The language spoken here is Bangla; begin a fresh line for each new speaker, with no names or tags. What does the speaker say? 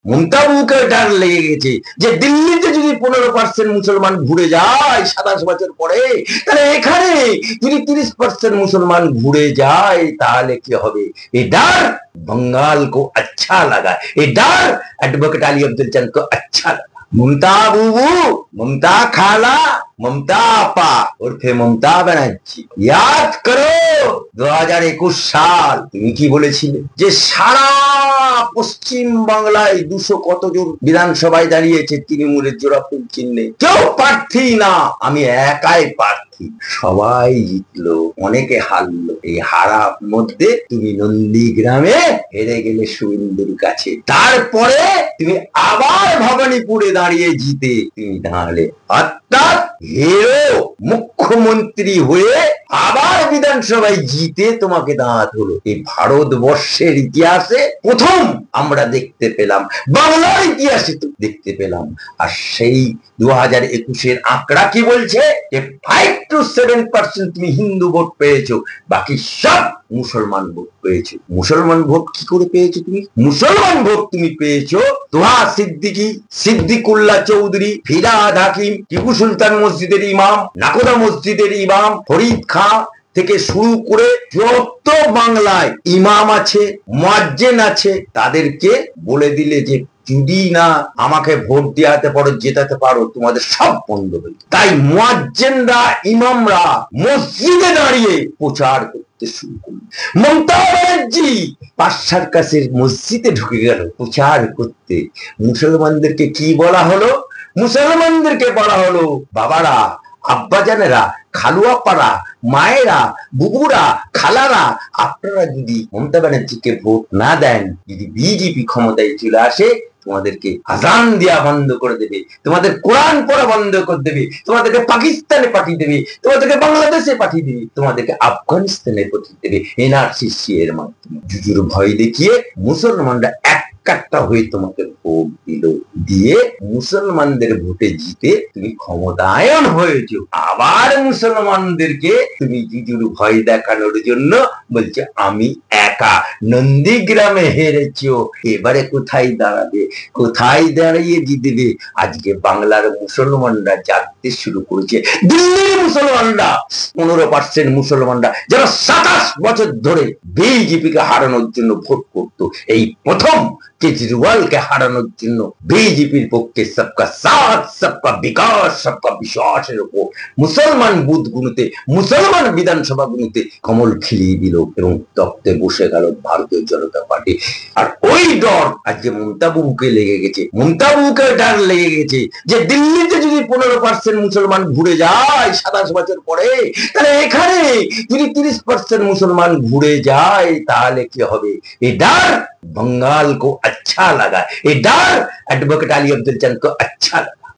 মমতা বুকে ডার লেগে গেছে যে দিল্লিতে যদি 15% মুসলমান ঘুরে যায় 27 বছর পরে, তাহলে এখানে যদি 30% মুসলমান ঘুরে যায় তাহলে কি হবে। ये डर बंगाल को अच्छा लगा, ये डर एडवोकेट अली अब्दुल चंद को अच्छा लगा। ममता बुबू, ममता खाला, ममता आपा उर्फे ममता बनर्जी, याद करो 2021 সাল তুমি কি বলেছিলে যে সারা পশ্চিম বাংলায় 200 কতজন বিধানসভায় দাঁড়িয়েছে তৃণমূলের জোড়াফুল চিহ্নে, কেউ প্রার্থী না, আমি একাই প্রার্থী। সবাই জিতলো, অনেকে হারলো। এই হারার মধ্যে তুমি নন্দীগ্রামে হেরে গেলে শুভেন্দুর কাছে, তারপরে তুমি আবার ভবানীপুরে দাঁড়িয়ে জিতে তুমি দাঁড়ালে, অর্থাৎ হিরো মুখ্যমন্ত্রী হয়ে আবার বিধানসভায় জিতে তোমাকে দাঁড়াতে হলো। এই ভারতবর্ষের ইতিহাসে প্রথম আমরা দেখতে পেলাম, বাংলার ইতিহাসে তো দেখতে পেলাম। আর সেই 2021-এর আঁকড়া কি বলছে যে 5 to 7% তুমি হিন্দু ভোট পেয়েছো, বাকি সব মুসলমান ভোট পেয়েছো। মুসলমান ভোট কি করে পেয়েছো তুমি? মুসলমান ভোট তুমি পেয়েছো তোহা সিদ্দিকী, সিদ্দিকুল্লাহ চৌধুরী, ফিরহাদ হাকিম, টিপু সুলতান মসজিদের ইমাম, নাকোদা মসজিদের ইমাম, ফরিদ খাঁ থেকে শুরু করে যত বাংলায় ইমাম আছে, মুয়াজ্জিন আছে, তাদেরকে বলে দিলে যে যদি না আমাকে ভোট দেওয়াতে পারো, জেতাতে পারো, তোমাদের সব বন্ধ হয়ে। তাই মুয়াজ্জিনরা, ইমামরা মসজিদে দাঁড়িয়ে প্রচার করতে শুরু করল। মমতা ব্যানার্জি পাশার কাছে মসজিদে ঢুকে গেল প্রচার করতে। মুসলমানদেরকে কি বলা হলো? মুসলমানদেরকে বলা হলো, বাবারা, আব্বাজানেরা, খালুয়াপাড়া, মায়েরা, বুবুরা, খালারা, আপনারা যদি মমতা ব্যানার্জিকে ভোট না দেন, যদি বিজেপি ক্ষমতায় চলে আসে, তোমাদেরকে আজান দেওয়া বন্ধ করে দেবে, তোমাদের কোরআন পড়া বন্ধ করে দেবে, তোমাদেরকে পাকিস্তানে পাঠিয়ে দেবে, তোমাদেরকে বাংলাদেশে পাঠিয়ে দেবে, তোমাদেরকে আফগানিস্তানে পাঠিয়ে দেবে এনআরসি এর মাধ্যমে। জুজুর ভয় দেখিয়ে মুসলমানরা একটা হয়ে তোমাকে ভোট দিল, দিয়ে মুসলমানদের ভোটে জিতে তুমি ক্ষমতায়ন হয়েছো। আবার মুসলমানদেরকে তুমি জুজুর ভয় দেখানোর জন্য বলছে আমি একা নন্দীগ্রামে হেরেছো, এবারে কোথায় দাঁড়াবে, কোথায় দাঁড়িয়ে জিতবে। আজকে বাংলার মুসলমানরা জাগতে শুরু করেছে। দিল্লির মুসলমানরা 15% মুসলমানরা যারা 27 বছর ধরে বিজেপিকে হারানোর জন্য ভোট করতো, এই প্রথম কেজরিওয়ালকে হারানোর জন্য বিজেপির পক্ষে সবকা সাথ, সবকা বিকাশ, সবকা বিশ্বাসের উপর মুসলমান বুথগুলোতে, মুসলমান বিধানসভাগুলোতে কমল খিলিয়ে দিল এবং তপ্তে বসে গেল ভারতীয় জনতা পার্টি। আর ওই ডর আজকে মমতা বুকে লেগে গেছে। মমতা বুকে ডার লেগে গেছে যে দিল্লিতে যদি 15% মুসলমান ঘুরে যায় 27 বছর পরে, তাহলে এখানে যদি 30% মুসলমান ঘুরে যায় তাহলে কি হবে। এই ডার बंगाल को अच्छा लगा, ये डर एडवोकेट अली अब्दुल चंद को अच्छा लगा।